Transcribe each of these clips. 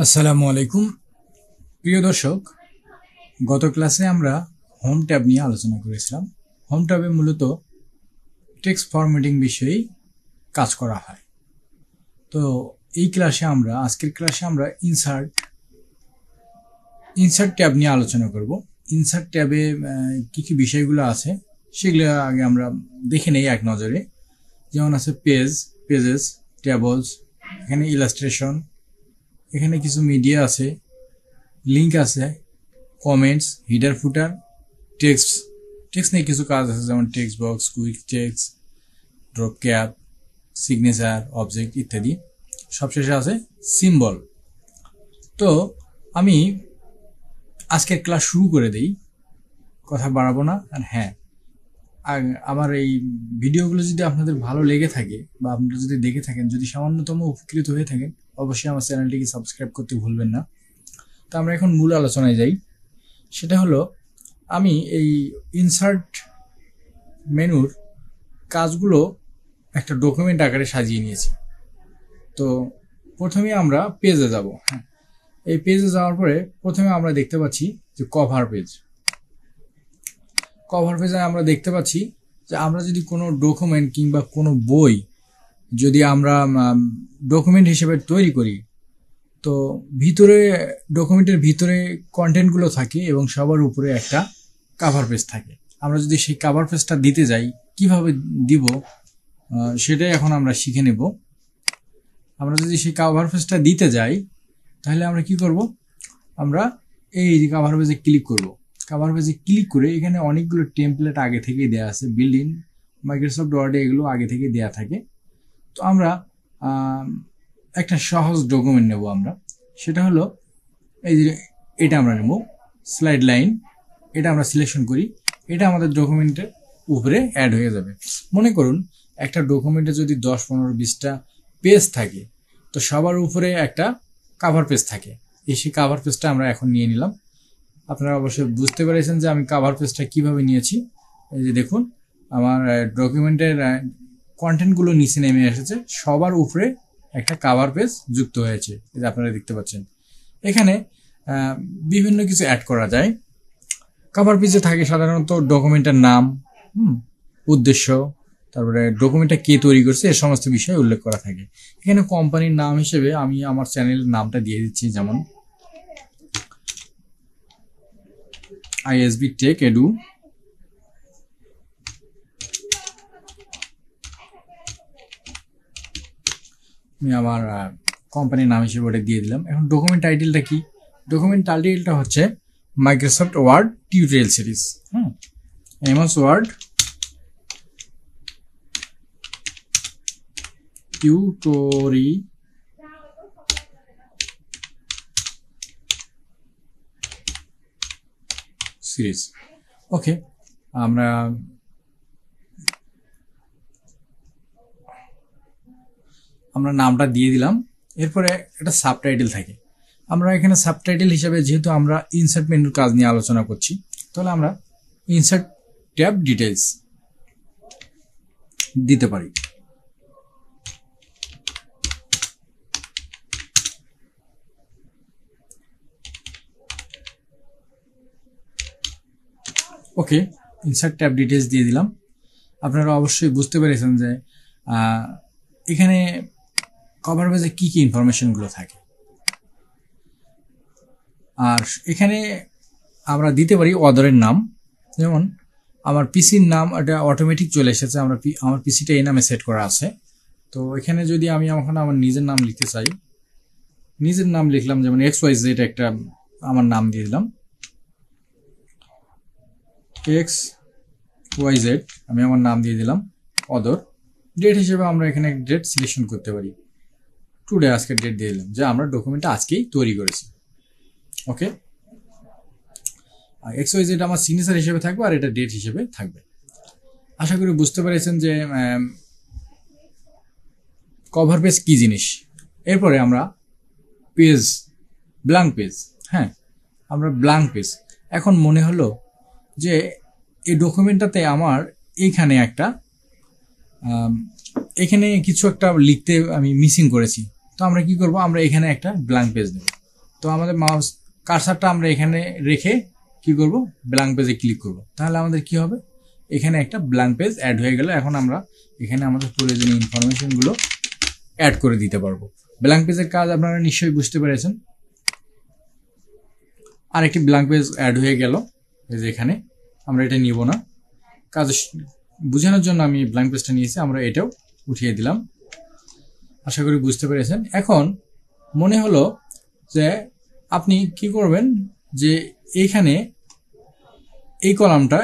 আসসালামু আলাইকুম প্রিয় দর্শক। গত ক্লাসে আমরা হোম ট্যাব নিয়ে আলোচনা করেছিলাম। হোম ট্যাবে মূলত টেক্সট ফরম্যাটিং বিষয়েই কাজ করা হয়। তো এই ক্লাসে আজকের ক্লাসে আমরা ইনসার্ট ট্যাব নিয়ে আলোচনা করব। ইনসার্ট ট্যাবে কি কি বিষয়গুলো আছে সেগুলো আগে আমরা দেখে নেই এক নজরে। যেমন আছে পেজেস, টেবলস, এখানে ইলাস্ট্রেশন, এখানে কিছু মিডিয়া আছে, লিঙ্ক আছে, কমেন্টস, হিডার ফুটার, টেক্সট নিয়ে কিছু কাজ আছে, যেমন text box, quick text, drop cap, signature, object ইত্যাদি। সবশেষে আছে সিম্বল। তো আমি আজকের ক্লাস শুরু করে দেই, কথা বাড়াবো না। আর হ্যাঁ, আমার এই ভিডিওগুলো যদি আপনাদের ভালো লেগে থাকে বা আপনারা যদি দেখে থাকেন, যদি সামান্যতম উপকৃত হয়ে থাকেন, অবশ্যই আমার চ্যানেলটিকে সাবস্ক্রাইব করতে ভুলবেন না। তো আমরা এখন মূল আলোচনায় যাই। সেটা হলো, আমি এই ইনসার্ট মেনুর কাজগুলো একটা ডকুমেন্ট আকারে সাজিয়ে নিয়েছি। তো প্রথমে আমরা পেজে যাব। হ্যাঁ, এই পেজে যাওয়ার পরে প্রথমে আমরা দেখতে পাচ্ছি যে কভার পেজে আমরা দেখতে পাচ্ছি যে আমরা যদি কোনো ডকুমেন্ট কিংবা কোনো বই যদি আমরা ডকুমেন্ট হিসেবে তৈরি করি, তো ডকুমেন্টের ভিতরে কন্টেন্টগুলো থাকে এবং সবার উপরে একটা কাভার পেজ থাকে। আমরা যদি সেই কাভার পেজটা দিতে যাই, কিভাবে দিব সেটাই এখন আমরা শিখে নেব। আমরা যদি সেই কাভার পেজটা দিতে যাই, তাহলে আমরা কি করব? আমরা এই কাভার পেজে ক্লিক করব। কাভার পেজে ক্লিক করে এখানে অনেকগুলো টেমপ্লেট আগে থেকেই দেওয়া আছে, বিল্ডিং মাইক্রোসফট ওয়ার্ডে এগুলো আগে থেকে দেওয়া থাকে। তো আমরা একটা সহজ ডকুমেন্ট নেব। আমরা সেটা হলো এই যে এটা আমরা নেব স্লাইড লাইন, এটা আমরা সিলেকশন করি। এটা আমাদের ডকুমেন্টের উপরে অ্যাড হয়ে যাবে। মনে করুন একটা ডকুমেন্টে যদি 10, 15, 20টা পেজ থাকে, তো সবার উপরে একটা কাভার পেজ থাকে। সেই কাভার পেজটা আমরা এখন নিয়ে নিলাম। আপনারা অবশ্যই বুঝতে পেরেছেন যে আমি কাভার পেজটা কিভাবে নিয়েছি। এই যে দেখুন, আমার ডকুমেন্টের কন্টেন্টগুলো নিচে নেমে এসেছে, সবার উপরে একটা কাভার পেজ যুক্ত হয়েছে। এই যে আপনারা দেখতে পাচ্ছেন, এখানে বিভিন্ন কিছু অ্যাড করা যায়। কাভার পেজে থাকে সাধারণত ডকুমেন্টের নাম, উদ্দেশ্য, তারপরে ডকুমেন্টটা কে তৈরি করছে, এই সমস্ত বিষয় উল্লেখ করা থাকে। এখানে কোম্পানির নাম হিসেবে আমি আমার চ্যানেলের নামটা দিয়ে দিচ্ছি, যেমন আইএসবি টেক এডু। আমি আমার কোম্পানির নাম হিসেবে ওটা দিয়ে দিলাম। এখন ডকুমেন্ট টাইটেলটা কি? ডকুমেন্ট টাইটেলটা হচ্ছে Microsoft Word tutorial series. MS Word tutorial series. Okay, আমরা নামটা দিয়ে দিলাম। এরপরে একটা সাবটাইটেল থাকে। আমরা এখানে সাবটাইটেল হিসেবে, যেহেতু আমরা ইনসার্ট মেনুর কাজ নিয়ে আলোচনা করছি, তাহলে আমরা ইনসার্ট ট্যাব ডিটেলস দিতে পারি। ওকে, ইনসার্ট ট্যাব ডিটেলস দিয়ে দিলাম। আপনারা অবশ্যই বুঝতে পেরেছেন যে এখানে কভার পেজে কি কি ইনফরমেশনগুলো থাকে। আর এখানে আমরা দিতে পারি অদরের নাম, যেমন আমার পিসির নাম, এটা অটোমেটিক চলে এসেছে। আমার পিসিটা এই নামে সেট করা আছে। তো এখানে যদি আমি এখন আমার নিজের নাম লিখতে চাই, নিজের নাম লিখলাম, যেমন XYZ, একটা আমার নাম দিয়ে দিলাম XYZ, আমি আমার নাম দিয়ে দিলাম অদর। ডেট হিসেবে আমরা এখানে ডেট সিলেকশন করতে পারি, টুডে, আজকের ডেট দিয়ে দিলাম যে আমরা ডকুমেন্টটা আজকেই তৈরি করেছি। ওকে, XYZ আমার সিগনেচার হিসেবে থাকবে আর এটা ডেট হিসেবে থাকবে। আশা করি বুঝতে পেরেছেন যে কভার পেজ কি জিনিস। এরপরে আমরা ব্ল্যাঙ্ক পেজ। হ্যাঁ, আমরা ব্ল্যাঙ্ক পেজ। এখন মনে হলো যে এই ডকুমেন্টটাতে আমার এখানে কিছু একটা লিখতে আমি মিসিং করেছি। তো আমরা কি করব? আমরা এখানে একটা ব্ল্যাঙ্ক পেজ দেব। তো আমাদের মাউস কার্সারটা আমরা এখানে রেখে কি করব, ব্ল্যাঙ্ক পেজে ক্লিক করব। তাহলে আমাদের কি হবে, এখানে একটা ব্ল্যাঙ্ক পেজ অ্যাড হয়ে গেল। এখন আমরা এখানে আমাদের প্রয়োজনীয় ইনফরমেশনগুলো অ্যাড করে দিতে পারবো। ব্ল্যাঙ্ক পেজের কাজ আপনারা নিশ্চয়ই বুঝতে পেরেছেন। আর একটি ব্ল্যাঙ্ক পেজ অ্যাড হয়ে গেল, এই যে এখানে আমরা এটা নিব না, কাজ বোঝানোর জন্য আমি ব্ল্যাঙ্ক পেজটা নিয়েছি, আমরা এটাও উঠিয়ে দিলাম। আশা করি বুঝতে পেরেছেন। এখন মনে হলো যে আপনি কি করবেন, যে এইখানে এই কলামটা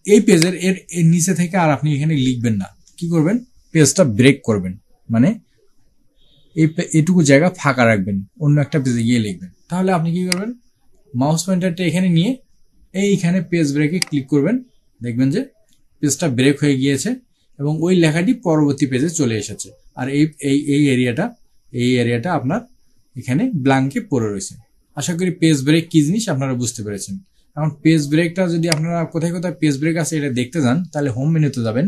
এই পেজের এর নিচে থেকে আর আপনি এখানে লিখবেন না, কি করবেন, পেজটা ব্রেক করবেন, মানে এইটুকু জায়গা ফাঁকা রাখবেন, অন্য একটা পেজে গিয়ে লিখবেন। তাহলে আপনি কি করবেন, মাউস পয়েন্টারটা এখানে নিয়ে এইখানে পেজ ব্রেকে ক্লিক করবেন, দেখবেন যে পেজটা ব্রেক হয়ে গিয়েছে এবং ওই লেখাটি পরবর্তী পেজে চলে এসেছে। আর এই এরিয়াটা আপনার এখানে ব্ল্যাঙ্কে পড়ে রয়েছে। আশা করি পেজ ব্রেক কি জিনিস আপনারা বুঝতে পেরেছেন। এখন পেজ ব্রেকটা যদি আপনারা কোথায় কোথায় পেজ ব্রেক আছে এটা দেখতে যান, তাহলে হোম মেনুতে যাবেন,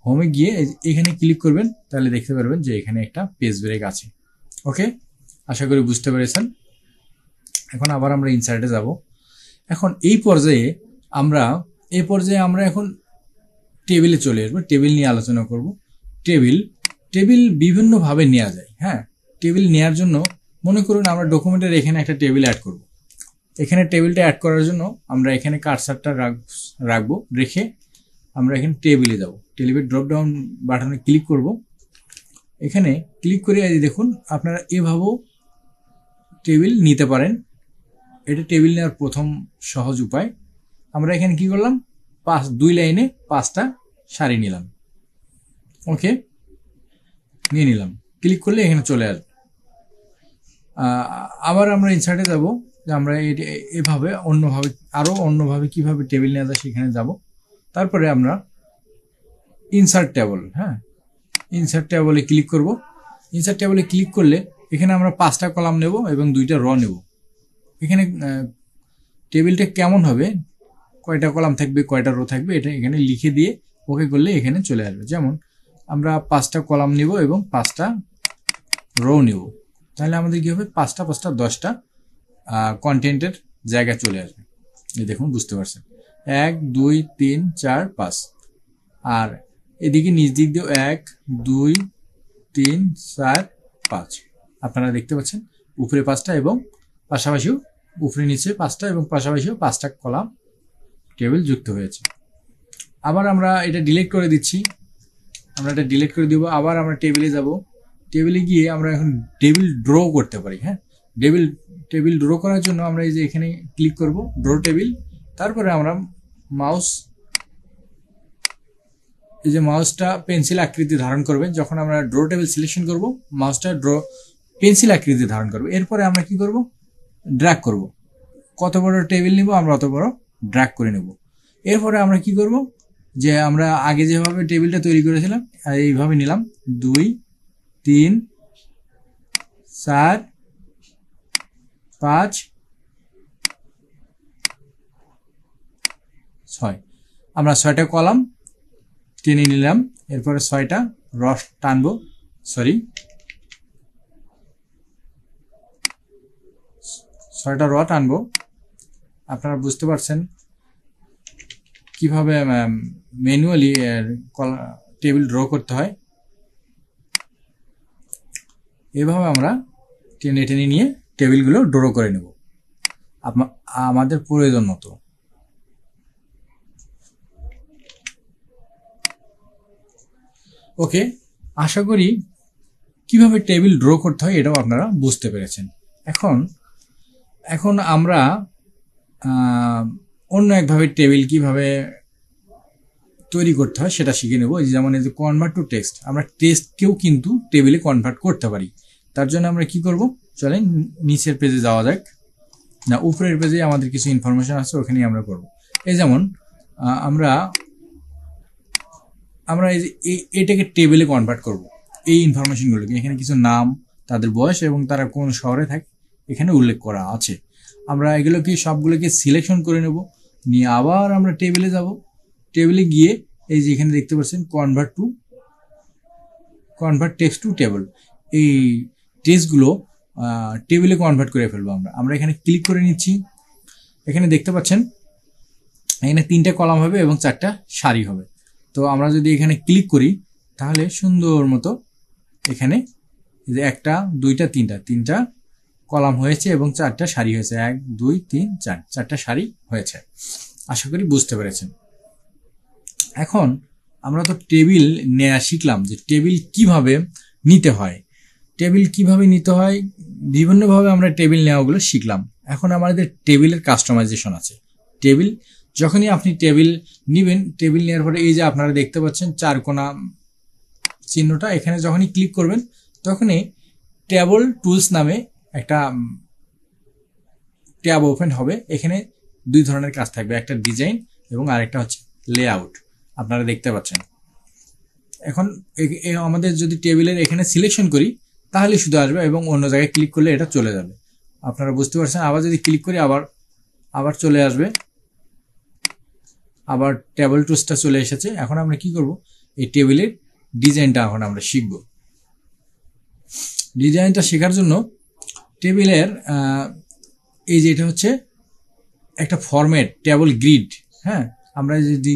হোমে গিয়ে এখানে ক্লিক করবেন, তাহলে দেখতে পারবেন যে এখানে একটা পেজ ব্রেক আছে। ওকে, আশা করি বুঝতে পেরেছেন। এখন আবার আমরা ইনসার্টে যাব। এখন এই পর্যায়ে আমরা এখন টেবিলে চলে আসবো, টেবিল নিয়ে আলোচনা করব। টেবিল বিভিন্নভাবে নেওয়া যায়। হ্যাঁ, টেবিল নেওয়ার জন্য মনে করুন আমরা ডকুমেন্টের এখানে একটা টেবিল অ্যাড করব। এখানে টেবিলটা অ্যাড করার জন্য আমরা এখানে কার্সারটা রাখবো, রেখে আমরা এখানে টেবিলে যাব। টেবিলের ড্রপ ডাউন বাটনে ক্লিক করব। এখানে ক্লিক করে দেখুন আপনারা এভাবেও টেবিল নিতে পারেন। এটা টেবিল নেওয়ার প্রথম সহজ উপায়। আমরা এখানে কি করলাম, 2 লাইনে 5টা সারি নিলাম। ওকে, নিয়ে নিলাম, ক্লিক করলে এখানে চলে আসবে। আবার আমরা ইনসার্টে যাব, যে আমরা এভাবে অন্যভাবে কিভাবে টেবিল নেওয়া যায় সেখানে যাব। তারপরে আমরা ইনসার্ট টেবল, ইনসার্ট টেবলে ক্লিক করব। ইনসার্ট টেবলে ক্লিক করলে এখানে আমরা 5টা কলাম নেব এবং 2টা র নেব। এখানে টেবিলটা কেমন হবে, কয়টা কলাম থাকবে, কয়টা রো থাকবে, এটা এখানে লিখে দিয়ে ওকে করলে এখানে চলে আসবে। যেমন আমরা 5টা কলাম নেব এবং 5টা রো নেব, তাহলে আমাদের কি হবে, 5টা 10টা কন্টেন্টের জায়গা চলে আসবে। এই দেখুন, বুঝতে পারছেন, 1 2 3 4 5। আর এদিকে নিচ দিক দিয়েও 1 2 3 4 5। আপনারা দেখতে পাচ্ছেন উপরে 5টা এবং পাশাপাশিও উপরে নিচে 5টা এবং পাশাপাশিও 5টা কলাম টেবিল যুক্ত হয়েছে। আবার আমরা এটা ডিলিট করে দিচ্ছি, আবার আমরা টেবিলে যাব। টেবিলে গিয়ে আমরা এখন টেবিল ড্র করতে পারি। হ্যাঁ, টেবিল ড্র করার জন্য আমরা এই যে এখানে ক্লিক করব, ড্র টেবিল। তারপরে আমরা মাউসটা পেন্সিল আকৃতি ধারণ করবে। যখন আমরা ড্র টেবিল সিলেকশন করব, মাউসটা পেন্সিল আকৃতি ধারণ করবে। এরপরে আমরা কি করব, ড্র্যাগ করব। কত বড় টেবিল নিব আমরা অত বড় ড্র্যাগ করে নেব। এরপরে আমরা কি করব, যে আমরা আগে যেভাবে টেবিলটা তৈরি করেছিলাম এইভাবে নিলাম, 2 3 4 5 6। আমরা 6টা কলাম টেনে নিলাম, এরপরে 6টা রস টানবো, 6টা র টানবো। আপনারা বুঝতে পারছেন কিভাবে ম্যানুয়ালি টেবিল ড্র করতে হয়। এভাবে আমরা টেনে নিয়ে টেবিলগুলো ড্র করে নেব আমাদের প্রয়োজন মতো। ওকে, আশা করি কিভাবে টেবিল ড্র করতে হয় এটাও আপনারা বুঝতে পেরেছেন। এখন আমরা অন্য একভাবে টেবিল কিভাবে তৈরি করতে হয় সেটা শিখে নেব। যেমন এই যে কনভার্ট টু টেক্সট, আমরা টেক্সটকেও কিন্তু টেবিলে কনভার্ট করতে পারি। তার জন্য আমরা কি করব, চলেন নিচের পেজে যাওয়া যাক, না উপরের পেজে আমাদের কিছু ইনফরমেশন আছে, ওখানেই আমরা করব। এই যেমন আমরা এই যে এটাকে টেবিলে কনভার্ট করব। এই ইনফরমেশনগুলোকে, এখানে কিছু নাম, তাদের বয়স এবং তারা কোন শহরে থাকে এখানে উল্লেখ করা আছে। আমরা এগুলোকে সবগুলোকে সিলেকশন করে নেব, নিয়ে আবার আমরা টেবিলে যাব। টেবিলে গিয়ে এই যে এখানে দেখতে পাচ্ছেন কনভার্ট টেক্সট টু টেবল, এই টেক্সটগুলো টেবিলে কনভার্ট করে ফেলবো। আমরা এখানে ক্লিক করে নিচ্ছি। এখানে দেখতে পাচ্ছেন এখানে 3টা কলাম হবে এবং 4টা সারি হবে। তো আমরা যদি এখানে ক্লিক করি তাহলে সুন্দর মতো এখানে যে 1টা 2টা 3টা কলাম হয়েছে এবং 4টা সারি হয়েছে। 1 2 3 4 4টা সারি হয়েছে। আশা করি বুঝতে পেরেছেন। এখন আমরা তো টেবিল নেওয়া শিখলাম যে টেবিল কিভাবে নিতে হয়। বিভিন্নভাবে আমরা টেবিল নেওয়াগুলো শিখলাম। এখন আমাদের টেবিলের কাস্টমাইজেশন আছে। টেবিল যখনই আপনি টেবিল নেবেন, টেবিল নেওয়ার পরে এই যে আপনারা দেখতে পাচ্ছেন 4 কোণা চিহ্নটা, এখানে যখনই ক্লিক করবেন তখনই টেবল টুলস নামে একটা ট্যাব ওপেন হবে। এখানে 2 ধরনের কাজ থাকবে, একটা ডিজাইন এবং আরেকটা হচ্ছে লেআউট। আপনারা দেখতে পাচ্ছেন। এখন আমাদের যদি টেবিলের এখানে সিলেকশন করি তাহলে শুধু আসবে এবং অন্য জায়গায় ক্লিক করলে এটা চলে যাবে। আপনারা বুঝতে পারছেন। আবার যদি ক্লিক করি আবার চলে আসবে। আবার টেবল টুলসটা চলে এসেছে। এখন আমরা কি করব, এই টেবিলের ডিজাইনটা এখন আমরা শিখব। ডিজাইনটা শেখার জন্য টেবিলের এই যে এটা হচ্ছে একটা ফরম্যাট, টেবল গ্রিড। হ্যাঁ, আমরা যদি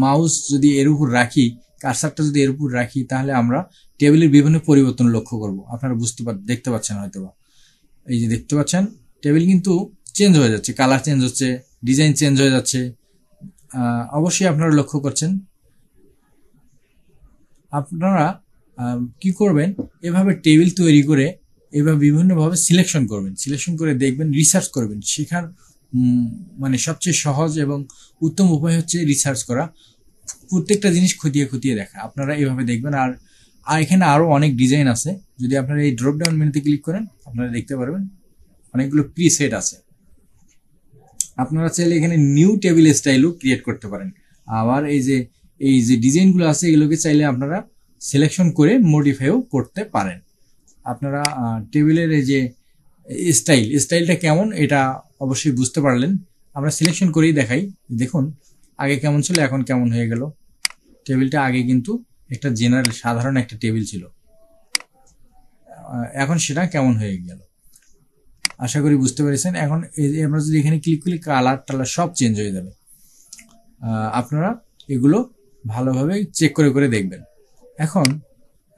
মাউস যদি এর উপর রাখি, কার্সারটা যদি এর উপর রাখি, তাহলে আমরা টেবিলের বিভিন্ন পরিবর্তন লক্ষ্য করব। আপনারা দেখতে পাচ্ছেন হয়তো। এই যে দেখতে পাচ্ছেন টেবিল কিন্তু চেঞ্জ হয়ে যাচ্ছে, কালার চেঞ্জ হচ্ছে, ডিজাইন চেঞ্জ হয়ে যাচ্ছে। অবশ্যই আপনারা লক্ষ্য করছেন। আপনারা কি করবেন, এভাবে টেবিল তৈরি করে এভাবে বিভিন্নভাবে সিলেকশন করবেন। সিলেকশন করে দেখবেন, রিসার্চ করবেন। শেখার মানে সবচেয়ে সহজ এবং উত্তম উপায় হচ্ছে রিসার্চ করা, প্রত্যেকটা জিনিস খতিয়ে দেখা। আপনারা এইভাবে দেখবেন। আর এখানে আরও অনেক ডিজাইন আছে। যদি আপনারা এই ড্রপ ডাউন মেনুতে ক্লিক করেন আপনারা দেখতে পারবেন অনেকগুলো প্রিসেট আছে। আপনারা চাইলে এখানে নিউ টেবিল স্টাইলও ক্রিয়েট করতে পারেন। আবার এই যে ডিজাইনগুলো আছে এগুলোকে চাইলে আপনারা সিলেকশন করে মডিফাইও করতে পারেন। আপনারা টেবিলের এই যে স্টাইলটা কেমন এটা অবশ্যই বুঝতে পারলেন। আমরা সিলেকশন করেই দেখাই। দেখুন আগে কেমন ছিল, এখন কেমন হয়ে গেল। টেবিলটা আগে কিন্তু একটা জেনারেল সাধারণ একটা টেবিল ছিল, এখন সেটা কেমন হয়ে গেল। আশা করি বুঝতে পেরেছেন। এখন এই যে আমরা যদি এখানে ক্লিক করি কালার সব চেঞ্জ হয়ে যাবে। আপনারা এগুলো ভালোভাবে চেক করে দেখবেন।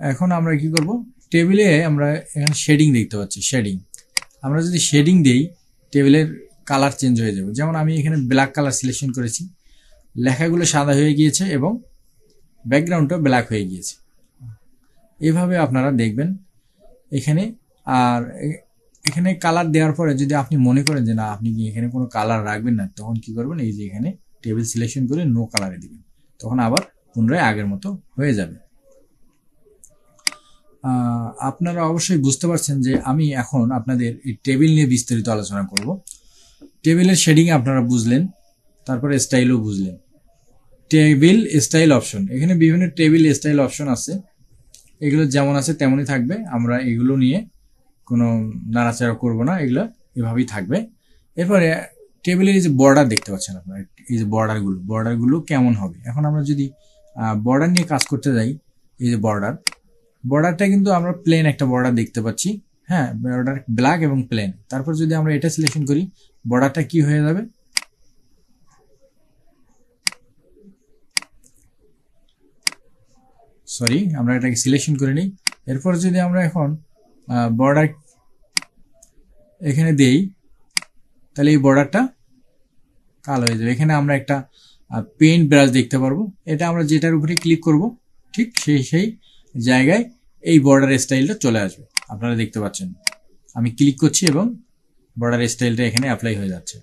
এখন আমরা কি করব, টেবিলে আমরা এখানে শেডিং দেখতে পাচ্ছি। আমরা যদি শেডিং দেই টেবিলের কালার চেঞ্জ হয়ে যাবে। যেমন আমি এখানে ব্ল্যাক কালার সিলেকশন করেছি, লেখাগুলো সাদা হয়ে গিয়েছে এবং ব্যাকগ্রাউন্ডটা ব্ল্যাক হয়ে গিয়েছে। এভাবে আপনারা দেখবেন এখানে। আর এখানে কালার দেওয়ার পরে যদি আপনি মনে করেন যে না আপনি এখানে কোনো কালার রাখবেন না, তখন কি করবেন, এই যে এখানে টেবিল সিলেকশন করে নো কালারে দিবেন। তখন আবার পুনরায় আগের মতো হয়ে যাবে। আপনারা অবশ্যই বুঝতে পারছেন যে আমি এখন আপনাদের এই টেবিল নিয়ে বিস্তারিত আলোচনা করব। টেবিলের শেডিং আপনারা বুঝলেন, তারপরে স্টাইলও বুঝলেন। টেবিল স্টাইল অপশন, এখানে বিভিন্ন টেবিল স্টাইল অপশন আছে। এগুলো যেমন আছে তেমনই থাকবে। আমরা এগুলো নিয়ে কোনো নাড়াচাড়া করব না, এগুলো এভাবেই থাকবে। এরপরে টেবিলের এই যে বর্ডার দেখতে পাচ্ছেন আপনারা, এই যে বর্ডারগুলো কেমন হবে। এখন আমরা যদি বর্ডার নিয়ে কাজ করতে যাই, এই যে বর্ডারটা কিন্তু আমরা প্লেন একটা বর্ডার দেখতে পাচ্ছি। হ্যাঁ, বর্ডার ব্ল্যাক এবং প্লেন। তারপর যদি আমরা এটা সিলেকশন করি বর্ডারটা কি হয়ে যাবে, আমরা এটাকে সিলেকশন করে নিই। এরপর যদি আমরা এখন বর্ডার এখানে দেই তাহলে এই বর্ডারটা কালো হয়ে যাবে। এখানে আমরা একটা পেইন্ট ব্রাশ দেখতে পারবো। এটা আমরা যেটার উপরে ক্লিক করব ঠিক সেই জায়গায় এই বর্ডার স্টাইলটা চলে আসবে। আপনারা দেখতে পাচ্ছেন আমি ক্লিক করছি এবং বর্ডার স্টাইলটা এখানে অ্যাপ্লাই হয়ে যাচ্ছে।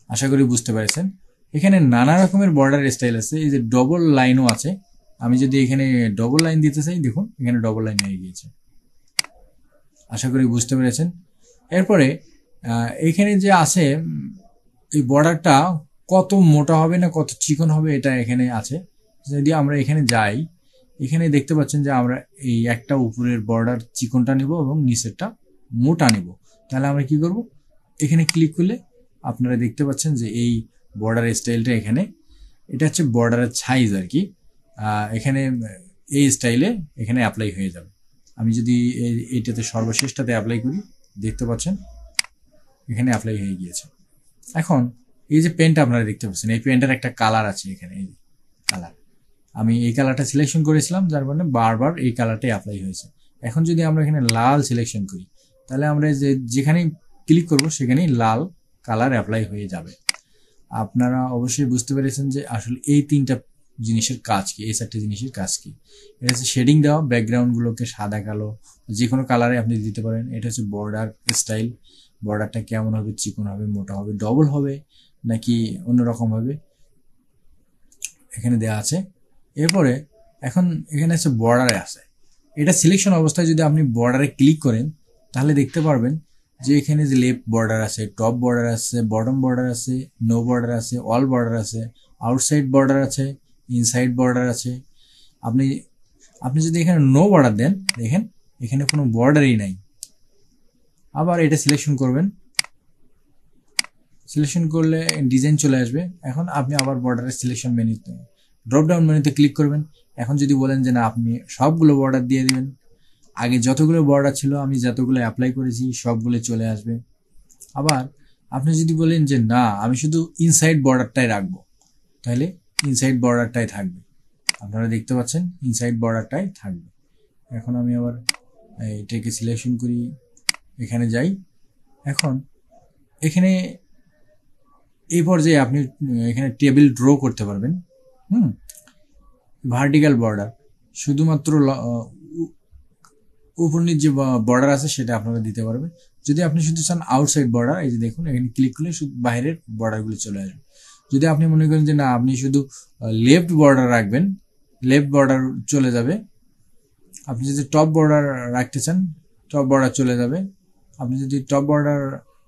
আশা করি বুঝতে পেরেছেন। এখানে নানা রকমের বর্ডার স্টাইল আছে। এই যে ডবল লাইনও আছে। আমি যদি এখানে ডবল লাইন দিতে চাই, দেখুন এখানে ডবল লাইন হয়ে গিয়েছে। আশা করি বুঝতে পেরেছেন। এরপরে এখানে যে আছে এই বর্ডারটা কত মোটা হবে না কত চিকন হবে এটা এখানে আছে। যদি আমরা এখানে যাই, এখানে দেখতে পাচ্ছেন যে আমরা এই একটা উপরের বর্ডার চিকনটা নিব এবং নিচেরটা মোটা নিব। তাহলে আমরা কি করব, এখানে ক্লিক করলে আপনারা দেখতে পাচ্ছেন যে এই বর্ডার স্টাইলটা এখানে, এটা হচ্ছে বর্ডারের সাইজ আর কি। এখানে এই স্টাইলে এখানে অ্যাপ্লাই হয়ে যাবে। আমি যদি এইটাতে সর্বশেষটাতে অ্যাপ্লাই করি, দেখতে পাচ্ছেন এখানে অ্যাপ্লাই হয়ে গিয়েছে। এখন এই যে পেনটা আপনারা দেখতে পাচ্ছেন, এই পেনটার একটা কালার আছে এখানে, এই কালার, আমি এই কালারটা সিলেকশন করেছিলাম, যার কারণে বারবার এই কালারটাই অ্যাপ্লাই হয়েছে। এখন যদি আমরা এখানে লাল সিলেকশন করি, তাহলে আমরা যেখানেই ক্লিক করব সেখানেই লাল কালার অ্যাপ্লাই হয়ে যাবে। আপনারা অবশ্যই বুঝতে পেরেছেন যে আসলে এই তিনটা জিনিসের কাজ কি, এই চারটে জিনিসের কাজ কি। এটা হচ্ছে শেডিং দেওয়া, ব্যাকগ্রাউন্ডগুলোকে সাদা কালো যে কোনো কালারে আপনি দিতে পারেন। এটা হচ্ছে বর্ডার স্টাইল, বর্ডারটা কেমন হবে, চিকন হবে, মোটা হবে, ডবল হবে নাকি অন্যরকম হবে, এখানে দেওয়া আছে। এরপরে এখন এখানে আছে বর্ডারে আছে, এটা সিলেকশন অবস্থায় যদি আপনি বর্ডারে ক্লিক করেন তাহলে দেখতে পারবেন যে এখানে যে লেফট বর্ডার আছে, টপ বর্ডার আছে, বটম বর্ডার আছে, নো বর্ডার আছে, অল বর্ডার আছে, আউটসাইড বর্ডার আছে, ইনসাইড বর্ডার আছে। আপনি আপনি যদি এখানে নো বর্ডার দেন, দেখেন এখানে কোনো বর্ডারই নাই। আবার এটা সিলেকশন করবেন, সিলেকশন করলে ডিজাইন চলে আসবে। এখন আপনি আবার বর্ডারের সিলেকশন মেনুতে, ড্রপ ডাউন মেনুতে ক্লিক করবেন। এখন যদি বলেন যে না আপনি সবগুলো বর্ডার দিয়ে দিবেন, আগে যতগুলো বর্ডার ছিল আমি যতগুলো অ্যাপ্লাই করেছি সবগুলো চলে আসবে। আবার আপনি যদি বলেন যে না আমি শুধু ইনসাইড বর্ডারটাই রাখবো, তাহলে ইনসাইড বর্ডারটাই থাকবে। আপনারা দেখতে পাচ্ছেন ইনসাইড বর্ডারটাই থাকবে। এখন আমি আবার এটাকে সিলেকশন করি, এখানে যাই। এখন এখানে এই পর্যায়ে আপনি এখানে টেবিল ড্র করতে পারবেন। ভার্টিক্যাল বর্ডার শুধুমাত্র উপর নিচ যে বর্ডার আছে সেটা আপনারা দিতে পারবেন। যদি আপনি শুধু চান আউটসাইড বর্ডার, এই যে দেখুন এখানে ক্লিক করলে শুধু বাইরের বর্ডারগুলো চলে আসবে। যদি আপনি মনে করেন যে না আপনি শুধু লেফট বর্ডার রাখবেন, লেফট বর্ডার চলে যাবে। আপনি যদি টপ বর্ডার রাখতে চান, টপ বর্ডার চলে যাবে। আপনি যদি টপ বর্ডার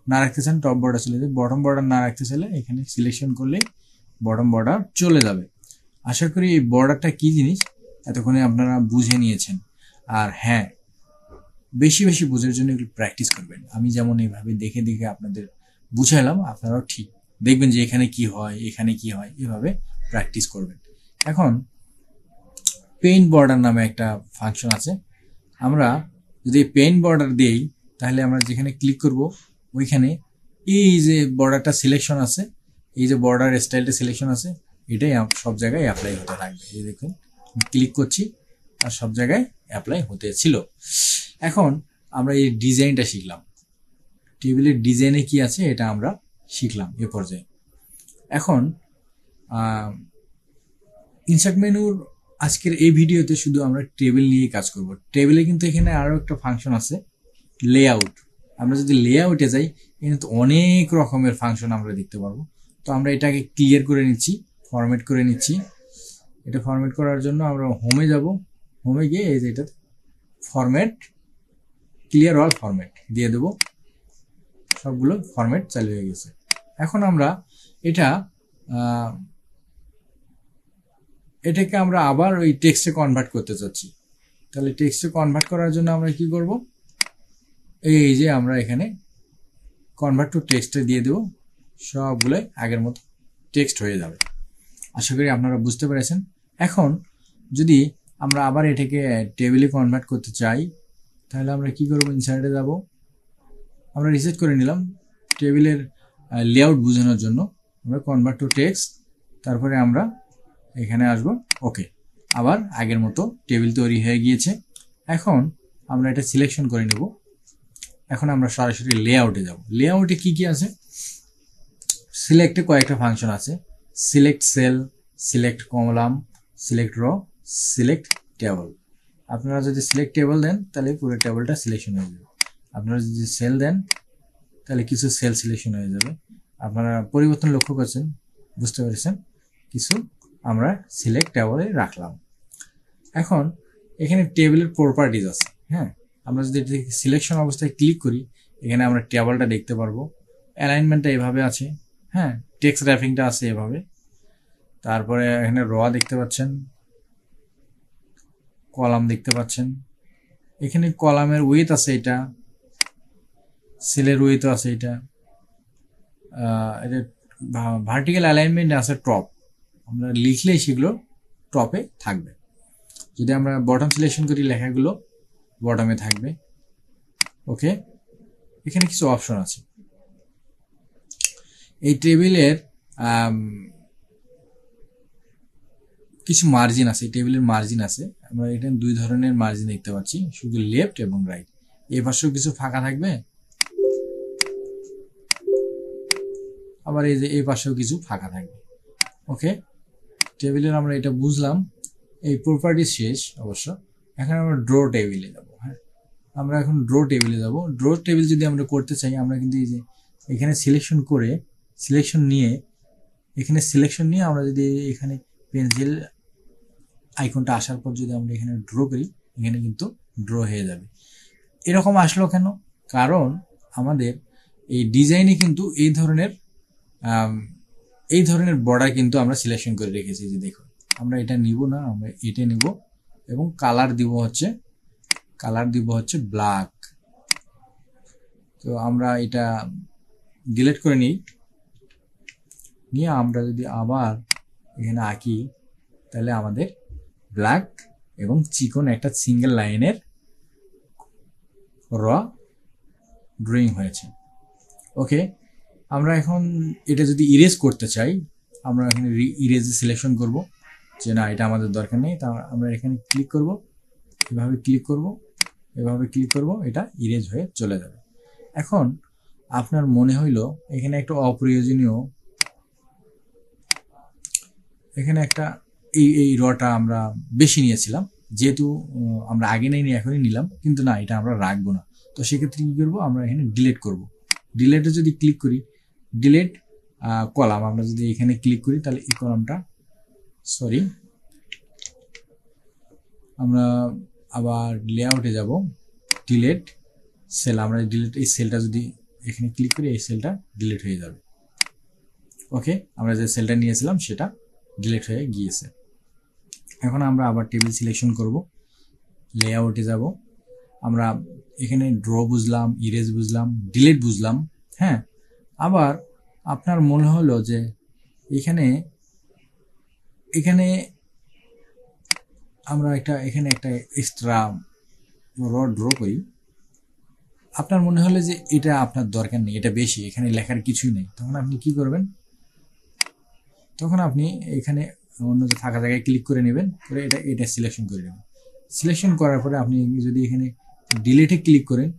না রাখতে চান, টপ বর্ডার চলে যাবে। বটম বর্ডার না রাখতে চাইলে এখানে সিলেকশন করলে বটম বর্ডার চলে যাবে। আশা করি এই বর্ডারটা কি জিনিস এতক্ষণে আপনারা বুঝে নিয়েছেন। আর হ্যাঁ, বেশি বেশি বোঝার জন্য একটু প্র্যাকটিস করবেন। আমি যেমন এইভাবে দেখে দেখে আপনাদের বুঝাইলাম, আপনারাও ঠিক দেখবেন যে এখানে কি হয়, এখানে কি হয়, এভাবে প্র্যাকটিস করবেন। এখন পেইন্ট বর্ডার নামে একটা ফাংশন আছে। আমরা যদি পেইন্ট বর্ডার দিই তাহলে আমরা যেখানে ক্লিক করব ওইখানে এই যে বর্ডারটা সিলেকশন আছে, এই যে বর্ডার স্টাইলটা সিলেকশন আছে, এটাই সব জায়গায় অ্যাপ্লাই হতে থাকবে। এই দেখুন ক্লিক করছি আর সব জায়গায় অ্যাপ্লাই হতে ছিল। এখন আমরা এই ডিজাইনটা শিখলাম, টেবিলের ডিজাইনে কি আছে এটা আমরা শিখলাম এ পর্যায়ে। এখন ইনসার্ট মেনুর আজকের এই ভিডিওতে শুধু আমরা টেবিল নিয়ে কাজ করব। টেবিলে কিন্তু এখানে আরও একটা ফাংশন আছে, লেআউট। আমরা যদি লেআউটে যাই এখানে তো অনেক রকমের ফাংশন আমরা দেখতে পারবো। তো আমরা এটাকে ক্লিয়ার করে নিচ্ছি, ফরম্যাট করে নিচ্ছি। এটা ফরম্যাট করার জন্য আমরা হোমে যাব, হোমে গিয়ে এই যে এটা ফরম্যাট, ক্লিয়ার অল ফরম্যাট দিয়ে দেবো। সবগুলো ফরম্যাট চালু হয়ে গেছে। এখন আমরা এটাকে আমরা আবার ওই টেক্সটে কনভার্ট করতে চাচ্ছি। তাহলে টেক্সটে কনভার্ট করার জন্য আমরা কি করব, এই যে আমরা এখানে কনভার্ট টু টেক্সটে দিয়ে দেবো, সবগুলোই আগের মতো টেক্সট হয়ে যাবে। আশা করি আপনারা বুঝতে পেরেছেন। এখন যদি আমরা আবার এটাকে টেবিলে কনভার্ট করতে চাই তাহলে আমরা কি করব, ইনসার্টে যাব, আমরা রিসেট করে নিলাম টেবিলের লেআউট বোঝানোর জন্য। আমরা কনভার্ট টু টেক্সট, তারপরে আমরা এখানে আসব, ওকে, আবার আগের মতো টেবিল তৈরি হয়ে গিয়েছে। এখন আমরা এটা সিলেকশন করে নেব। এখন আমরা সরাসরি লেআউটে যাব। লেআউটে কি কি আছে, সিলেক্টে কয়েকটা ফাংশন আছে, select cell, select column, select row, select table. আপনারা যদি সিলেক্ট টেবল দেন তাহলে পুরো টেবলটা সিলেকশন হয়ে যাবে। আপনারা যদি সেল দেন তাহলে কিছু সেল সিলেকশন হয়ে যাবে। আপনারা পরিবর্তন লক্ষ্য করছেন, বুঝতে পেরেছেন। কিছু আমরা সিলেক্ট টেবলে রাখলাম। এখন এখানে টেবিলের প্রপার্টিজ আছে। হ্যাঁ, আমরা যদি সিলেকশন অবস্থায় ক্লিক করি এখানে আমরা টেবলটা দেখতে পারবো। অ্যালাইনমেন্টটা এভাবে আছে, হ্যাঁ, টেক্সট র্যাপিংটা আছে এভাবে। তারপরে এখানে র দেখতে পাচ্ছেন, কলাম দেখতে পাচ্ছেন। এখানে কলামের উইথ আছে, এটা সেলের উইথও আছে, এটা ভার্টিক্যাল অ্যালাইনমেন্ট আছে টপ। আমরা লিখলেই সেগুলো টপে থাকবে। যদি আমরা বটম সিলেকশন করি লেখাগুলো বটমে থাকবে। ওকে, এখানে কিছু অপশন আছে। এই টেবিলের কিছু মার্জিন আছে, এই টেবিলের মার্জিন আছে। আমরা এখানে দুই ধরনের মার্জিন দেখতে পাচ্ছি, শুধু লেফট এবং রাইট। এই পাশেও কিছু ফাঁকা থাকবে, আবার এই যে এই পাশেও কিছু ফাঁকা থাকবে। ওকে, টেবিলের আমরা এটা বুঝলাম। এই প্রপার্টি শেষ অবশ্য। এখন আমরা ড্র টেবিলে যাব। হ্যাঁ, আমরা এখন ড্র টেবিলে যাব। ড্র টেবিল যদি আমরা করতে চাই, আমরা কিন্তু এই যে এখানে সিলেকশন করে, সিলেকশন নিয়ে, এখানে সিলেকশন নিয়ে আমরা যদি এখানে পেন্সিল আইকনটা আসার পর যদি আমরা এখানে ড্র করি, এখানে কিন্তু ড্র হয়ে যাবে। এরকম আসলো কেন? কারণ আমাদের এই ডিজাইনে কিন্তু এই ধরনের বর্ডার কিন্তু আমরা সিলেকশন করে রেখেছি। যে দেখুন, আমরা এটা নিব না, আমরা এটা নিব এবং কালার দিব হচ্ছে ব্ল্যাক। তো আমরা এটা ডিলিট করে নিয়ে আমরা যদি আবার এখানে আঁকি, তাহলে আমাদের ব্ল্যাক এবং চিকন একটা সিঙ্গেল লাইনের র ড্রয়িং হয়েছে। ওকে, আমরা এখন এটা যদি ইরেজ করতে চাই, আমরা এখানে ইরেজে সিলেকশন করব যে না, এটা আমাদের দরকার নেই। তা আমরা এখানে ক্লিক করব, এভাবে ক্লিক করব, এটা ইরেজ হয়ে চলে যাবে। এখন আপনার মনে হইলো এখানে একটা অপ্রয়োজনীয়, এখানে একটা এই রটা আমরা বেশি নিয়েছিলাম, যেহেতু আমরা আগে নেই এখনই নিলাম, কিন্তু না, এটা আমরা রাখবো না। তো সেক্ষেত্রে কি করবো, আমরা এখানে ডিলিট করব। ডিলিটে যদি ক্লিক করি, ডিলিট কলাম, আমরা যদি এখানে ক্লিক করি, তাহলে এই কলামটা, আমরা আবার লেআউটে যাব, ডিলিট সেল, আমরা ডিলিট এই সেলটা যদি এখানে ক্লিক করি, এই সেলটা ডিলিট হয়ে যাবে। ওকে, আমরা যে সেলটা নিয়েছিলাম সেটা ডিলিট হয়ে গিয়েছে। এখন আমরা আবার টেবিল সিলেকশন করব, লেআউটে যাব, আমরা এখানে ড্র বুঝলাম, ইরেজ বুঝলাম, ডিলিট বুঝলাম। হ্যাঁ, আবার আপনার মনে হলো যে এখানে আমরা এখানে একটা এক্সট্রা ড্র করি। আপনার মনে হলো যে এটা আপনার দরকার নেই, এটা বেশি, এখানে লেখার কিছুই নেই, তখন আপনি কি করবেন, তখন আপনি এখানে অন্য যে ফাঁকা জায়গায় ক্লিক করে নেবেন, করে এটা সিলেকশন করে নেবেন। সিলেকশন করার পরে আপনি যদি এখানে ডিলিটে ক্লিক করেন,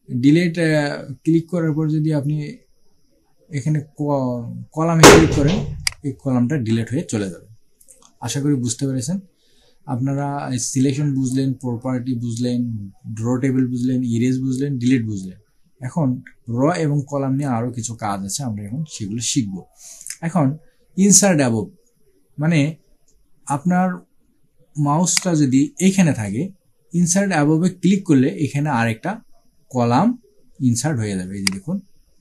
ডিলিট ক্লিক করার পর যদি আপনি এখানে কলামে ক্লিক করেন, এই কলামটা ডিলিট হয়ে চলে যাবে। আশা করি বুঝতে পেরেছেন। আপনারা সিলেকশন বুঝলেন, প্রপার্টি বুঝলেন, ড্র টেবিল বুঝলেন, ইরেজ বুঝলেন, ডিলিট বুঝলেন। এখন র এবং কলাম নিয়ে আরও কিছু কাজ আছে, আমরা এখন সেগুলো শিখব। এখন ইনসার্ট অ্যাবভ, মানে আপনার মাউসটা যদি এইখানে থাকে, ইনসার্ট অ্যাবভে ক্লিক করলে এখানে আরেকটা কলাম ইনসার্ট হয়ে যাবে। এই যে দেখুন,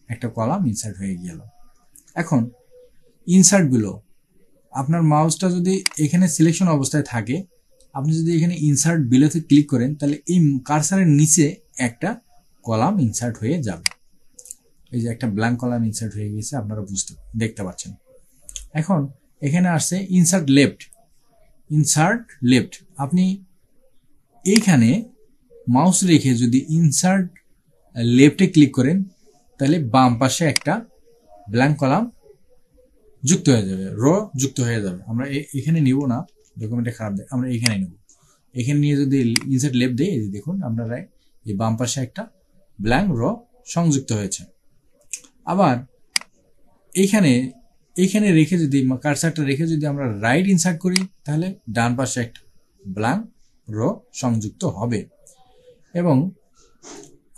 একটা কলাম ইনসার্ট হয়ে গেল। এখন ইনসার্ট বিলো, আপনার মাউসটা যদি এখানে সিলেকশন অবস্থায় থাকে, আপনি যদি এখানে ইনসার্ট বিলোতে ক্লিক করেন, তাহলে এই কার্সারের নিচে একটা কলাম ইনসার্ট হয়ে যাবে। এই যে একটা ব্ল্যাঙ্ক কলাম ইনসার্ট হয়ে গেছে, আপনারা দেখতে পাচ্ছেন। এখন এখানে আসছে ইনসার্ট লেফট। আপনি এইখানে মাউস রেখে যদি ইনসার্ট লেফটে ক্লিক করেন, তাহলে বাম পাশে একটা ব্ল্যাঙ্ক কলাম যুক্ত হয়ে যাবে, র যুক্ত হয়ে যাবে। আমরা এখানে নিব না, ডকুমেন্টে খারাপ দেয়, আমরা এখানে নেব। এখানে নিয়ে যদি ইনসার্ট লেফট দেয়, এই দেখুন আপনারা এই বাম পাশে একটা ব্ল্যাঙ্ক র সংযুক্ত হয়েছে। আবার এইখানে রেখে যদি কার্সারটা রেখে যদি আমরা রাইট ইনসার্ট করি, তাহলে ডান পাশে একটা ব্ল্যাঙ্ক র সংযুক্ত হবে। এবং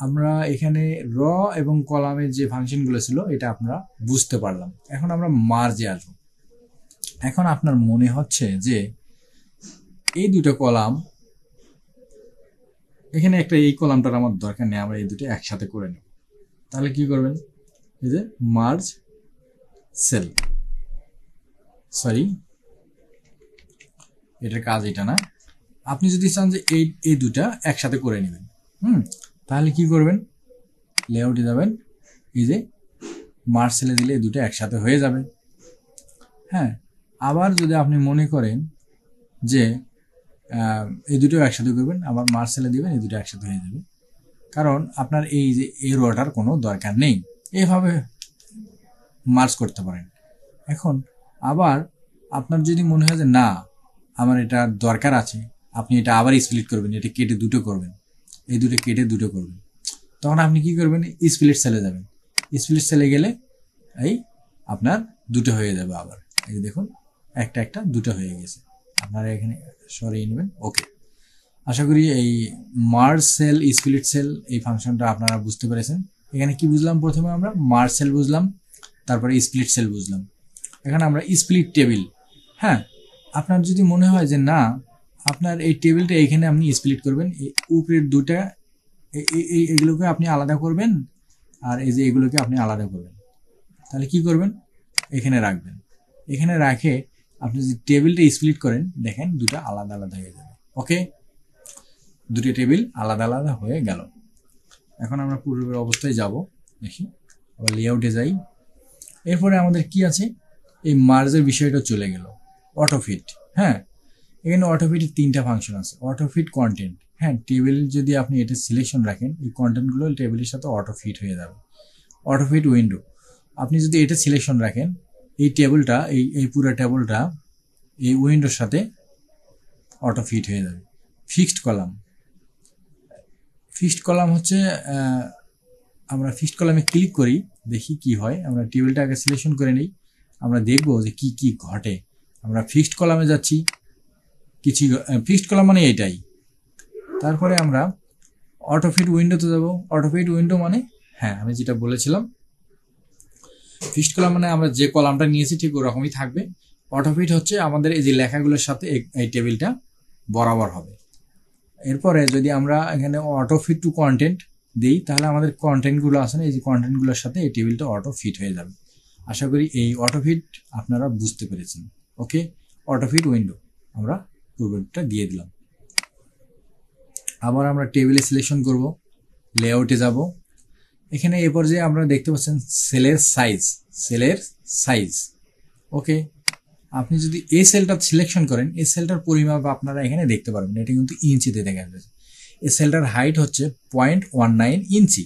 আমরা এখানে র এবং কলামের যে ফাংশনগুলো ছিল, এটা আমরা বুঝতে পারলাম। এখন আমরা মার্জে আসবো। এখন আপনার মনে হচ্ছে যে এই দুটো কলাম, এখানে এই কলামটার আমার দরকার নেই, আমরা এই দুটো একসাথে করে নেব। তাহলে কি করবেন, এই যে মার্জ সেল, এটার কাজ এটা না। আপনি যদি চান যে এই দুটা একসাথে করে নেবেন, তাহলে কি করবেন, লেআউটে যাবেন, এই যে মার্জ সেলে দিলে এই দুটো একসাথে হয়ে যাবে। হ্যাঁ, আবার যদি আপনি মনে করেন যে এই দুটো একসাথে করবেন, আবার মার্জ সেলে দিবেন, এই দুটো একসাথে হয়ে যাবে। কারণ আপনার এই যে এই রোটার কোনো দরকার নেই, এইভাবে মার্জ করতে পারেন। এখন আবার আপনার যদি মনে হয় যে না আমার এটা দরকার আছে, আপনি এটা আবার স্প্লিট করবেন, এটা কেটে দুটো করবেন, এই দুটো কেটে দুটো করবেন, তখন আপনি কি করবেন, স্প্লিট সেলে যাবেন। স্প্লিট সেলে গেলে এই আপনার দুটো হয়ে যাবে আবার। এই দেখুন একটা একটা দুটো হয়ে গেছে। আপনারা এখানে সরিয়ে নেবেন। ওকে, আশা করি এই মার্জ সেল স্প্লিট সেল এই ফাংশনটা আপনারা বুঝতে পেরেছেন। এখানে কি বুঝলাম, প্রথমে আমরা মার্জ সেল বুঝলাম, তারপরে স্প্লিট সেল বুঝলাম। এখানে আমরা স্প্লিট টেবিল, হ্যাঁ আপনার যদি মনে হয় যে না আপনার এই টেবিলটা এইখানে আপনি স্প্লিট করবেন, এই উপরের দুটা এগুলোকে আপনি আলাদা করবেন, আর এই যে এগুলোকে আপনি আলাদা করবেন, তাহলে কি করবেন, এখানে রাখবেন। এখানে রাখে আপনি যদি টেবিলটা স্প্লিট করেন, দেখেন দুটো আলাদা আলাদা হয়ে যাবে। ওকে, দুটো টেবিল আলাদা আলাদা হয়ে গেল। এখন আমরা পূর্বের অবস্থায় যাব, দেখি আবার লেআউটে যাই। এরপরে আমাদের কি আছে, এই মার্জের বিষয়টা চলে গেল। অটোফিট, হ্যাঁ এখানে অটোফিটের তিনটা ফাংশন আছে। অটোফিট কন্টেন্ট, হ্যাঁ টেবিল যদি আপনি এটা সিলেকশন রাখেন, এই কন্টেন্টগুলো টেবিলের সাথে অটোফিট হয়ে যাবে। অটোফিট উইন্ডো, আপনি যদি এটা সিলেকশন রাখেন, এই টেবিলটা এই পুরো টেবিলটা এই উইন্ডোর সাথে অটোফিট হয়ে যাবে। ফিক্সড কলাম, ফিক্সড কলাম হচ্ছে আমরা ফিক্সড কলামে ক্লিক করি, দেখি কি হয়। আমরা টেবিলটা আগে সিলেকশন করে নিই, আমরা দেখব যে কি কি ঘটে। আমরা ফিক্সড কলামে যাচ্ছি, কিছু ফিক্সড কলাম মানে এটাই। তারপরে আমরা অটোফিট উইন্ডোতে যাব। অটোফিট উইন্ডো মানে, হ্যাঁ আমি যেটা বলেছিলাম, ফিক্সড কলাম মানে আমরা যে কলামটা নিয়েছি ঠিক ওরকমই থাকবে। অটোফিট হচ্ছে আমাদের এই যে লেখাগুলোর সাথে এই টেবিলটা বরাবর হবে। এরপরে যদি আমরা এখানে অটোফিট টু কন্টেন্ট দিই, তাহলে আমাদের কন্টেন্টগুলো আছে না, এই যে কন্টেন্টগুলোর সাথে এই টেবিলটা অটো ফিট হয়ে যাবে। আশা করি এই অটোফিট আপনারা বুঝতে পেরেছেন। ওকে, অটোফিট উইন্ডো আমরা পূর্বেরটা দিয়ে দিলাম। আবার আমরা টেবিলে সিলেকশন করব, লেআউটে যাব। এখানে এ পর্যায়ে আমরা দেখতে পাচ্ছেন সেলের সাইজ, সেলের সাইজ। ওকে, আপনি যদি এই সেলটা সিলেকশন করেন, এই সেলটার পরিমাপ আপনারা এখানে দেখতে পারবেন, এটা কিন্তু ইঞ্চিতে দেখা যাচ্ছে। এই সেলটার হাইট হচ্ছে 0.19 ইঞ্চি।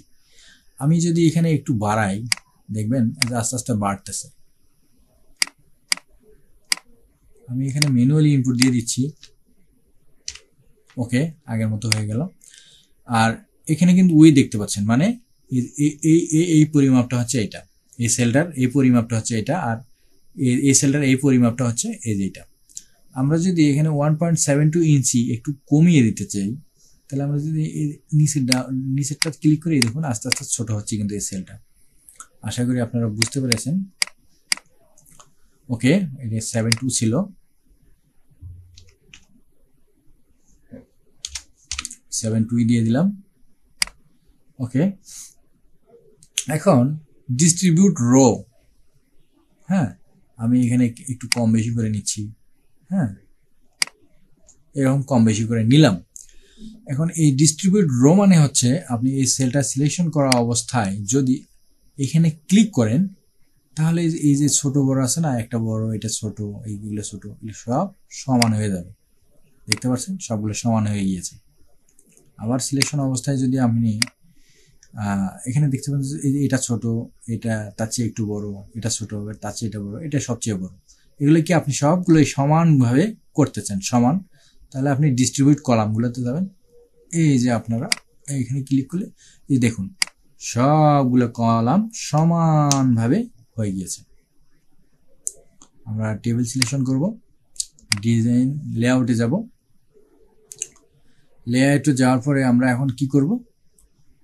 আমি যদি এখানে একটু বাড়াই, দেখবেন আস্তে আস্তে বাড়তেছে। আমি এখানে ম্যানুয়ালি ইনপুট দিয়ে দিচ্ছি। ওকে, আগের মতো হয়ে গেল। আর এখানে কিন্তু ওই দেখতে পাচ্ছেন, মানে এই পরিমাপটা হচ্ছে এটা, এই সেলটার এই পরিমাপটা হচ্ছে এটা, আর এই সেলটার এই পরিমাপটা হচ্ছে এই যেটা। আমরা যদি এখানে 1.72 ইঞ্চি একটু কমিয়ে দিতে চাই, তাহলে আমরা যদি নিচেরটা ক্লিক করি, দেখুন আস্তে আস্তে ছোট হচ্ছে কিন্তু এই সেলটা। আশা করি আপনারা বুঝতে পেরেছেন। ওকে, এটা 72 ছিল, 72 দিয়ে দিলাম। ওকে, এখন ডিস্ট্রিবিউট রো, হ্যাঁ আমি এখানে একটু কম বেশি করে নিচ্ছি, হ্যাঁ এরকম কম বেশি করে নিলাম। এখন এই ডিস্ট্রিবিউট রো মানে হচ্ছে আপনি এই সেলটা সিলেকশন করা অবস্থায় যদি এখানে ক্লিক করেন, তাহলে এই যে ছোট বড় আছে না, একটা বড় এটা ছোট, এইগুলো ছোট, এগুলো সব সমান হয়ে যাবে। দেখতে পাচ্ছেন সবগুলো সমান হয়ে গিয়েছে। আবার সিলেকশন অবস্থায় যদি আপনি এখানে দেখতে পাচ্ছেন এটা ছোট, এটা তার চেয়ে একটু বড়, এটা ছোট, তার চেয়ে এটা বড়, এটা সবচেয়ে বড়, এগুলো কি আপনি সবগুলোই সমানভাবে করতে চান, সমান, তাহলে আপনি ডিস্ট্রিবিউট কলামগুলোতে যাবেন। এই যে আপনারা এখানে ক্লিক করলে এই দেখুন সবগুলো কলাম সমানভাবে হয়ে গিয়েছে। আমরা টেবিল সিলেকশন করব, ডিজাইন লেআউটে যাব। লেআউটে যাওয়ার পরে আমরা এখন কি করব,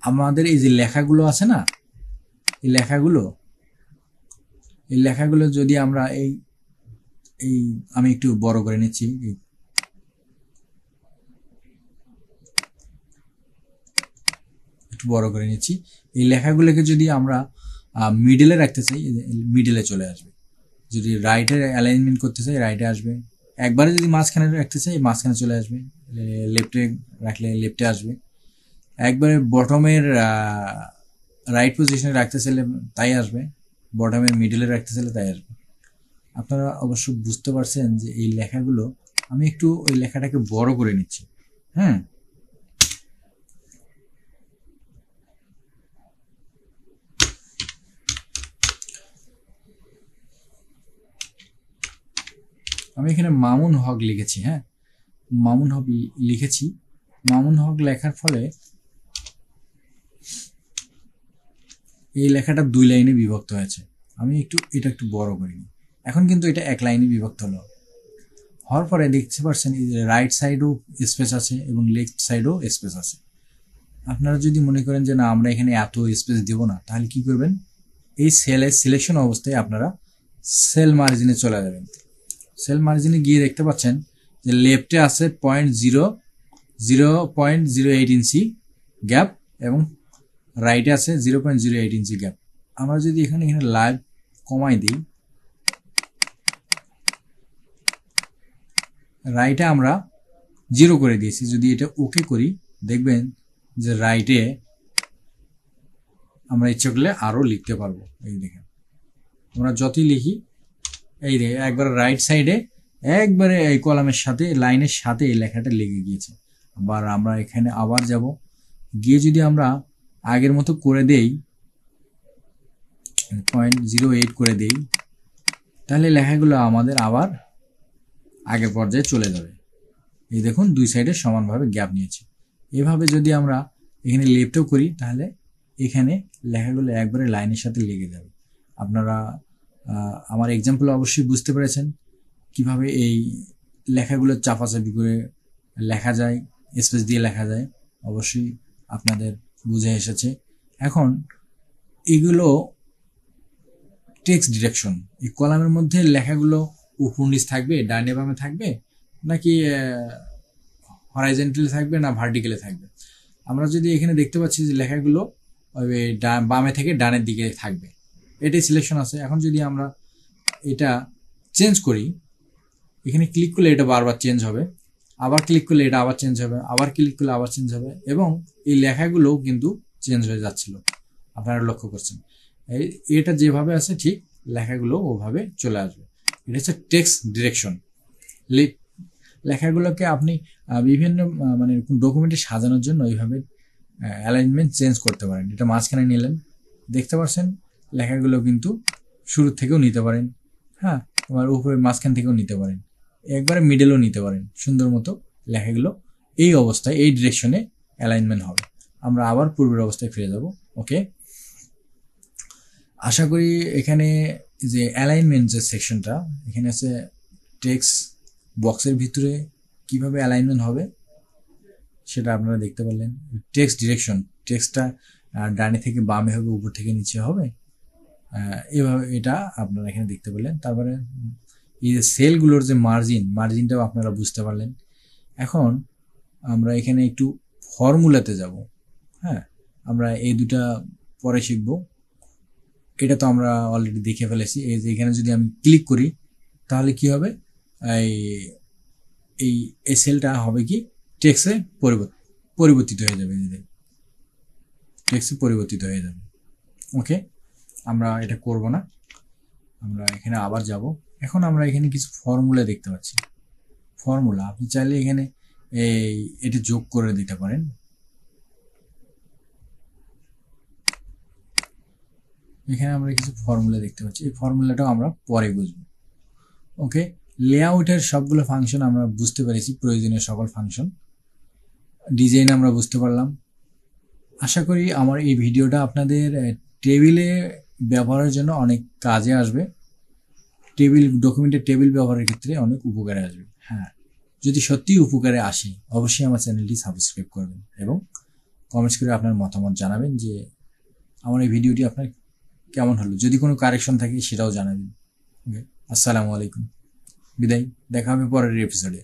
আমাদের এই যে লেখাগুলো আছে না, এই লেখাগুলো যদি আমরা এই আমি একটু বড় করে নিচ্ছি, একটু বড় করে নিচ্ছি। এই লেখাগুলোকে যদি আমরা মিডলে রাখতে চাই, মিডলে চলে আসবে। যদি রাইটে অ্যালাইনমেন্ট করতে চাই, রাইটে আসবে। একবারে যদি মাঝখানে রাখতে চাই, মাঝখানে চলে আসবে। লেফটে রাখলে লেফটে আসবে। একবারে বটমের রাইট পজিশনে রাখতে চাইলে তাই আসবে, বটমের মিডলে রাখতে চাইলে তাই আসবে। আপনারা অবশ্য বুঝতে পারছেন যে এই লেখাগুলো আমি একটু ওই লেখাটাকে বড় করে নিচ্ছি। হ্যাঁ, আমি এখানে মামুন হক লিখেছি। হ্যাঁ, মামুন হক লিখেছি। মামুন হক লেখার ফলে এই লেখাটা 2 লাইনে বিভক্ত হয়েছে। আমি এটা একটু বড় করিনি। এখন কিন্তু এটা 1 লাইনে বিভক্ত হলো। হওয়ার পরে দেখতে পাচ্ছেন রাইট সাইডও স্পেস আছে এবং লেফট সাইডও স্পেস আছে। আপনারা যদি মনে করেন যে না আমরা এখানে এত স্পেস দেব না, তাহলে কি করবেন, এই সেলের সিলেকশন অবস্থায় আপনারা সেল মার্জিনে চলে যাবেন। সেল মার্জিনে গিয়ে দেখতে পাচ্ছেন যে লেফটে আছে 0.08 ইঞ্চি গ্যাপ এবং রাইটে আছে 0.08 ইঞ্চি গ্যাপ। আমরা যদি এখানে লাইভ কমাই দিই, রাইটে আমরা 0 করে দিয়েছি। যদি এটা ওকে করি দেখবেন যে রাইটে আমরা ইচ্ছে করলে আরও লিখতে পারবো। এই দেখেন আমরা যতই লিখি, এই দেখে একবার রাইট সাইডে একবারে এই কলামের সাথে লাইনের সাথে এই লেখাটা লেগে গিয়েছে। আবার আমরা এখানে আবার যাব, গিয়ে যদি আমরা আগের মতো করে দেই 0.08 করে দেই, তাহলে লেখাগুলো আমাদের আবার আগের পর্যায়ে চলে যাবে। এই দেখুন 2 সাইডে সমানভাবে গ্যাপ নিয়েছে। এভাবে যদি আমরা এখানে লেফটেও করি তাহলে এখানে লেখাগুলো একবারে লাইনের সাথে লেগে যাবে। আপনারা আমার এক্সাম্পল অবশ্যই বুঝতে পেরেছেন কিভাবে এই লেখাগুলো চাপাচাপি করে লেখা যায়, স্পেস দিয়ে লেখা যায়। অবশ্যই আপনাদের বুঝে এসেছে। এখন এগুলো টেক্সট ডিরেকশন, এই কলামের মধ্যে লেখাগুলো উপর নিচ থাকবে, ডানে বামে থাকবে, নাকি হরাইজন্টালি থাকবে না ভার্টিক্যালে থাকবে। আমরা যদি এখানে দেখতে পাচ্ছি যে লেখাগুলো বামে থেকে ডানের দিকে থাকবে, এটাই সিলেকশন আছে। এখন যদি আমরা এটা চেঞ্জ করি, এখানে ক্লিক করলে এটা বারবার চেঞ্জ হবে, আবার ক্লিক করলে এটা আবার চেঞ্জ হবে, আবার ক্লিক করলে আবার চেঞ্জ হবে, এবং এই লেখাগুলোও কিন্তু চেঞ্জ হয়ে যাচ্ছিল। আপনারা লক্ষ্য করছেন এটা যেভাবে আছে ঠিক লেখাগুলো ওভাবে চলে আসবে। এটা হচ্ছে টেক্সট ডিরেকশন। লেখাগুলোকে আপনি বিভিন্ন মানে ডকুমেন্টে সাজানোর জন্য এইভাবে অ্যালাইনমেন্ট চেঞ্জ করতে পারেন। এটা মাঝখানে নিলেন, দেখতে পাচ্ছেন লেখাগুলো কিন্তু শুরু থেকেও নিতে পারেন। হ্যাঁ, তোমার উপরে মাঝখান থেকেও নিতে পারেন, একবারে মিডেলও নিতে পারেন। সুন্দর মতো লেখাগুলো এই অবস্থায় এই ডিরেকশনে অ্যালাইনমেন্ট হবে। আমরা আবার পূর্বের অবস্থায় ফিরে যাব। ওকে, আশা করি এখানে যে অ্যালাইনমেন্ট যে সেকশনটা এখানে আছে, টেক্সট বক্সের ভিতরে কিভাবে অ্যালাইনমেন্ট হবে সেটা আপনারা দেখতে পারলেন। টেক্সট ডিরেকশন, টেক্সটটা ডানে থেকে বামে হবে, উপর থেকে নিচে হবে, এভাবে এটা আপনারা এখানে দেখতে পেলেন। তারপরে এই যে সেলগুলোর যে মার্জিনটাও আপনারা বুঝতে পারলেন। এখন আমরা এখানে একটু ফর্মুলাতে যাব। হ্যাঁ, আমরা এই দুটা পরে শিখব। এটা তো আমরা অলরেডি দেখে ফেলেছি। এই যে এখানে যদি আমি ক্লিক করি তাহলে কি হবে, এই সেলটা হবে কি টেক্সে পরিবর্তিত হয়ে যাবে, টেক্সে পরিবর্তিত হয়ে যাবে। ওকে, আমরা এটা করব না, আমরা এখানে আবার যাব। এখন আমরা এখানে কিছু ফর্মুলা দেখতে পাচ্ছি। ফর্মুলা আপনি চাইলে এখানে এটা যোগ করে দিতে পারেন। এখানে আমরা কিছু ফর্মুলা দেখতে পাচ্ছি, এই ফর্মুলাটাও আমরা পরে বুঝব। ওকে, লেআউটের সবগুলো ফাংশন আমরা বুঝতে পেরেছি, প্রয়োজনীয় সকল ফাংশন। ডিজাইন আমরা বুঝতে পারলাম। আশা করি আমার এই ভিডিওটা আপনাদের টেবিলে ব্যবহারের জন্য অনেক কাজে আসবে। ডকুমেন্টের টেবিল ব্যবহারের ক্ষেত্রে অনেক উপকারে আসবে। হ্যাঁ, যদি সত্যিই উপকারে আসে অবশ্যই আমার চ্যানেলটি সাবস্ক্রাইব করবেন এবং কমেন্টস করে আপনার মতামত জানাবেন যে আমার এই ভিডিওটি আপনার কেমন হলো। যদি কোনো কারেকশন থাকে সেটাও জানাবেন। ওকে, আসসালামু আলাইকুম, বিদায়, দেখা হবে পরের এপিসোডে।